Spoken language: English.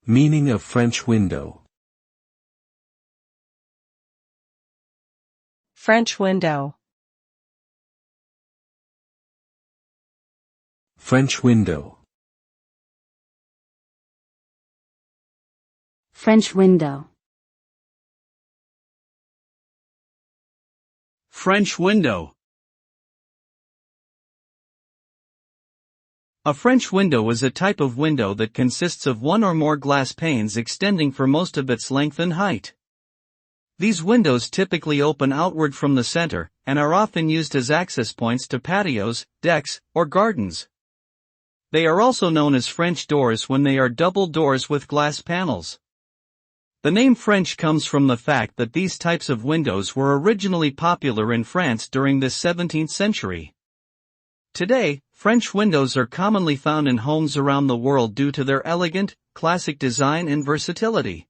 Meaning of French window. French window. French window. French window. French window. A French window is a type of window that consists of one or more glass panes extending for most of its length and height. These windows typically open outward from the center, and are often used as access points to patios, decks, or gardens. They are also known as French doors when they are double doors with glass panels. The name French comes from the fact that these types of windows were originally popular in France during the 17th century. Today, French windows are commonly found in homes around the world due to their elegant, classic design and versatility.